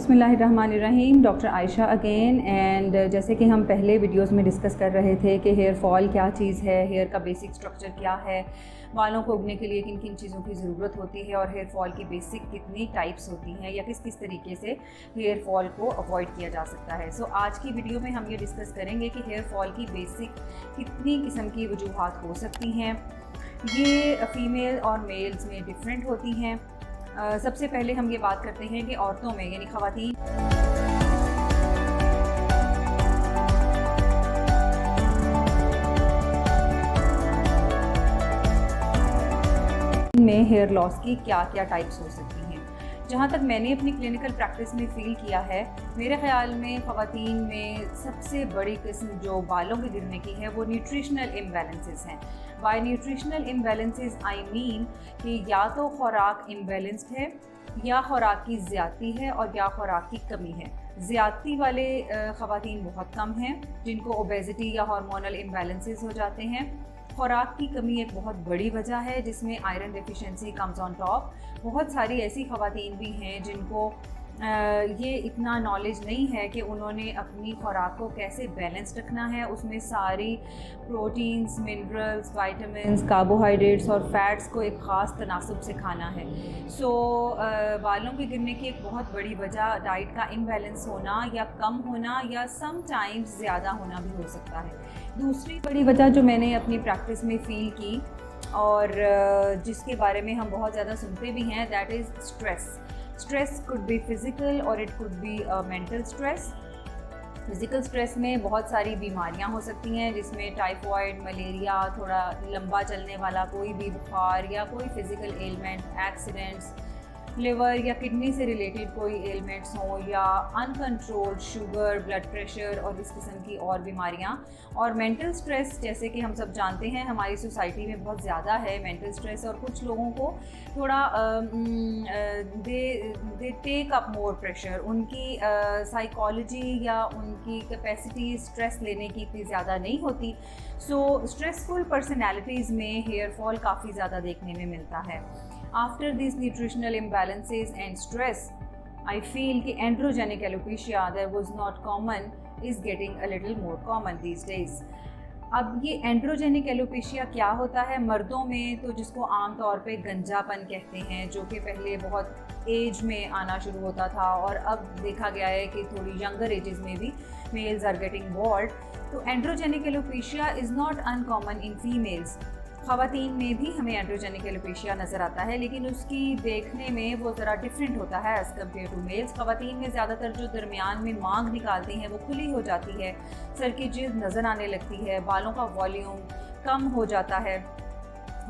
बिस्मिल्लाहिर्रहमानिर्रहीम। Doctor Ayesha again. And जैसे कि हम पहले वीडियोस में डिस्कस कर रहे थे कि हेयर फॉल क्या चीज़ है, हेयर का बेसिक स्ट्रक्चर क्या है, बालों को उगने के लिए किन किन चीज़ों की ज़रूरत होती है और हेयर फॉल की बेसिक कितनी टाइप्स होती हैं या किस किस तरीके से हेयर फॉल को अवॉइड किया जा सकता है। सो आज की वीडियो में हम ये डिस्कस करेंगे कि हेयर फॉल की बेसिक कितनी किस्म की वजूहात हो सकती हैं। ये फ़ीमेल और मेल्स में डिफरेंट होती हैं। सबसे पहले हम ये बात करते हैं कि औरतों में यानी ख़वातीन में हेयर लॉस की क्या क्या टाइप्स हो सकती हैं। जहाँ तक मैंने अपनी क्लिनिकल प्रैक्टिस में फ़ील किया है, मेरे ख़्याल में ख़वातीन में सबसे बड़ी किस्म जो बालों के गिरने की है वो न्यूट्रिशनल इम्बैलेंसेस हैं। By nutritional imbalances I mean कि या तो खुराक इम्बैलेंस्ड है या खुराक की ज़्यादती है और या खुराक की कमी है। ज़्यादती वाले ख़वातीन बहुत कम हैं जिनको ओबेसिटी या हार्मोनल इम्बैलेंसेस हो जाते हैं। खुराक की कमी एक बहुत बड़ी वजह है जिसमें iron deficiency comes on top. बहुत सारी ऐसी ख़वातीन भी हैं जिनको ये इतना नॉलेज नहीं है कि उन्होंने अपनी खुराक को कैसे बैलेंस रखना है। उसमें सारी प्रोटीन्स, मिनरल्स, विटामिन्स, कार्बोहाइड्रेट्स और फैट्स को एक ख़ास तनासुब से खाना है। सो बालों के गिरने की एक बहुत बड़ी वजह डाइट का इम्बैलेंस होना या कम होना या सम टाइम्स ज़्यादा होना भी हो सकता है। दूसरी बड़ी वजह जो मैंने अपनी प्रैक्टिस में फ़ील की और जिसके बारे में हम बहुत ज़्यादा सुनते भी हैं, that is stress. Stress could be physical और it could be mental stress. Physical stress में बहुत सारी बीमारियां हो सकती हैं जिसमें टाइफॉइड, मलेरिया, थोड़ा लंबा चलने वाला कोई भी बुखार या कोई फ़िज़िकल एलिमेंट, एक्सीडेंट्स, लिवर या किडनी से रिलेटेड कोई एलिमेंट्स हों या अनकंट्रोल्ड शुगर, ब्लड प्रेशर और इस किस्म की और बीमारियां। और मेंटल स्ट्रेस जैसे कि हम सब जानते हैं हमारी सोसाइटी में बहुत ज़्यादा है मेंटल स्ट्रेस, और कुछ लोगों को थोड़ा they take up more pressure. उनकी साइकोलॉजी या उनकी कैपेसिटी स्ट्रेस लेने की इतनी ज़्यादा नहीं होती। सो स्ट्रेसफुल पर्सनैलिटीज़ में हेयर फॉल काफ़ी ज़्यादा देखने में मिलता है। After these nutritional imbalances and stress, I feel कि androgenic alopecia that was not common is getting a little more common these days. अब ये एंड्रोजेनिक एलोपेशिया क्या होता है मर्दों में, तो जिसको आम तौर पे गंजापन कहते हैं, जो कि पहले बहुत एज में आना शुरू होता था और अब देखा गया है कि थोड़ी यंगर एजेस में भी मेल्स आर गेटिंग बॉल्ड। तो androgenic alopecia is not uncommon in females. ख़वातीन में भी हमें एंड्रोजेनिक एलोपेशिया नज़र आता है, लेकिन उसकी देखने में वो ज़रा डिफरेंट होता है एज़ कम्पेयर टू मेल्स। ख़वातीन में ज़्यादातर जो दरमियान में मांग निकालती हैं वो खुली हो जाती है, सर की जिल्द नज़र आने लगती है, बालों का वॉल्यूम कम हो जाता है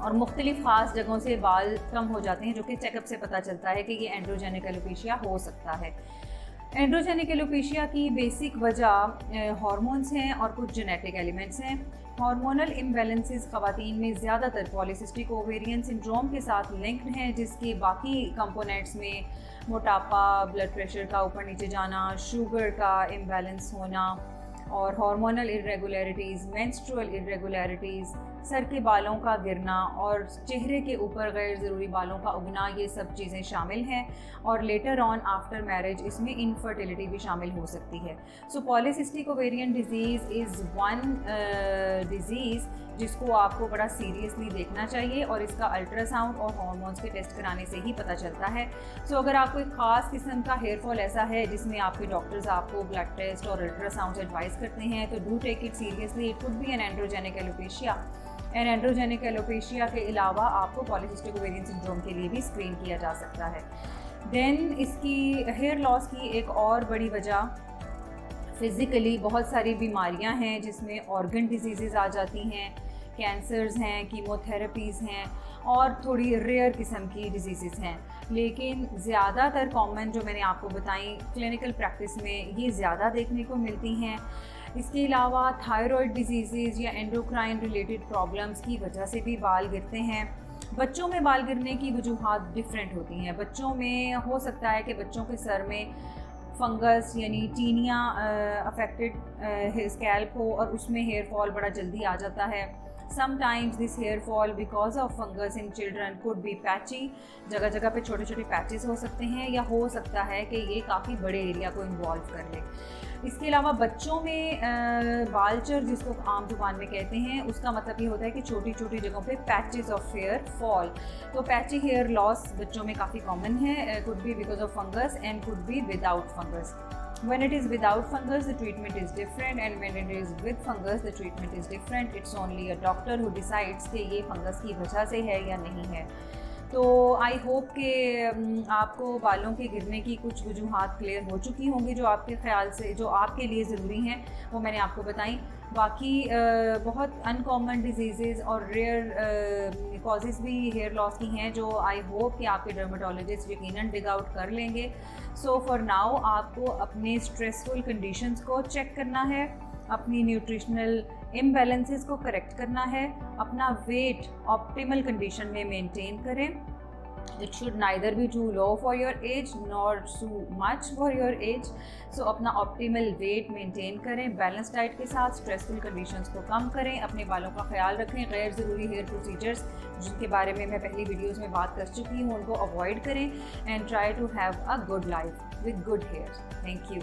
और मुख्तलिफ ख़ास जगहों से बाल कम हो जाते हैं, जो कि चेकअप से पता चलता है कि ये एंड्रोजेनिक एलोपेशिया हो सकता है। एंड्रोजेनिक एलोपेशिया की बेसिक वजह हार्मोन्स हैं और कुछ जेनेटिक एलिमेंट्स हैं। हार्मोनल इम्बैलेंसेस ख़वातीन में ज़्यादातर पॉलीसिस्टिक ओवेरियन सिंड्रोम के साथ लिंक्ड हैं, जिसके बाकी कंपोनेंट्स में मोटापा, ब्लड प्रेशर का ऊपर नीचे जाना, शुगर का इम्बैलेंस होना और हार्मोनल इर्रेगुलरिटीज़, मेंस्ट्रुअल इर्रेगुलरिटीज़, सर के बालों का गिरना और चेहरे के ऊपर गैर ज़रूरी बालों का उगना, ये सब चीज़ें शामिल हैं। और लेटर ऑन आफ्टर मैरिज इसमें इनफर्टिलिटी भी शामिल हो सकती है। So polycystic ovarian disease is one disease जिसको आपको बड़ा सीरियसली देखना चाहिए और इसका अल्ट्रासाउंड और हार्मोन्स के टेस्ट कराने से ही पता चलता है। सो अगर आपको एक ख़ास किस्म का हेयर फॉल ऐसा है जिसमें आपके डॉक्टर्स आपको ब्लड टेस्ट और अल्ट्रासाउंड एडवाइस करते हैं, तो do take it seriously. It could be an androgenic alopecia. Androgenic alopecia के अलावा आपको पॉलीसिस्टिक ओवेरियन सिंड्रोम के लिए भी स्क्रीन किया जा सकता है। देन इसकी हेयर लॉस की एक और बड़ी वजह फ़िज़िकली बहुत सारी बीमारियां हैं जिसमें ऑर्गन डिजीज़ आ जाती हैं, कैंसर्स हैं, कीमोथेरेपीज़ हैं और थोड़ी रेयर किस्म की डिजीज़ हैं। लेकिन ज़्यादातर कॉमन जो मैंने आपको बताई क्लिनिकल प्रैक्टिस में ये ज़्यादा देखने को मिलती हैं। इसके अलावा थायराइड डिजीज़ या एंडोक्राइन रिलेटेड प्रॉब्लम्स की वजह से भी बाल गिरते हैं। बच्चों में बाल गिरने की वजूहात डिफरेंट होती हैं। बच्चों में हो सकता है कि बच्चों के सर में फंगस यानी टीनिया अफेक्टेड स्कैल्प हो और उसमें हेयर फॉल बड़ा जल्दी आ जाता है। Sometimes this hair fall because of fungus in children could be patchy, जगह जगह पे छोटे छोटे पैचेस हो सकते हैं, या हो सकता है कि ये काफ़ी बड़े एरिया को इन्वॉल्व कर ले। इसके अलावा बच्चों में बालचर, जिसको आम जुबान में कहते हैं, उसका मतलब ये होता है कि छोटी छोटी जगहों पे पैचेस ऑफ हेयर फॉल। तो पैची हेयर लॉस बच्चों में काफ़ी कॉमन है, could be because of fungus and could be without fungus. When it is without fungus, the treatment is different, and when it is with fungus, the treatment is different. It's only a doctor who decides कि ये fungus की वजह से है या नहीं है। तो आई होप कि आपको बालों के गिरने की कुछ वजूहात क्लियर हो चुकी होंगी, जो आपके ख्याल से, जो आपके लिए ज़रूरी हैं, वो मैंने आपको बताई। बाकी बहुत अनकॉमन डिजीज़ और रेयर कॉजेज़ भी हेयर लॉस की हैं, जो आई होप कि आपके डर्मेटोलॉजिस्ट यकीनन डिग आउट कर लेंगे। सो फॉर नाउ आपको अपने स्ट्रेसफुल कंडीशंस को चेक करना है, अपनी न्यूट्रिशनल इम्बैलेंसेस को करेक्ट करना है, अपना वेट ऑप्टिमल कंडीशन में मेंटेन करें। It should neither be too low for your age nor too much for your age. So अपना ऑप्टिमल वेट मेंटेन करें, बैलेंस डाइट के साथ स्ट्रेसफुल कंडीशंस को कम करें, अपने बालों का ख्याल रखें, गैर ज़रूरी हेयर प्रोसीजर्स जिनके बारे में मैं पहली वीडियोज़ में बात कर चुकी हूँ उनको अवॉइड करें, and try to have a good life with good hair. Thank you.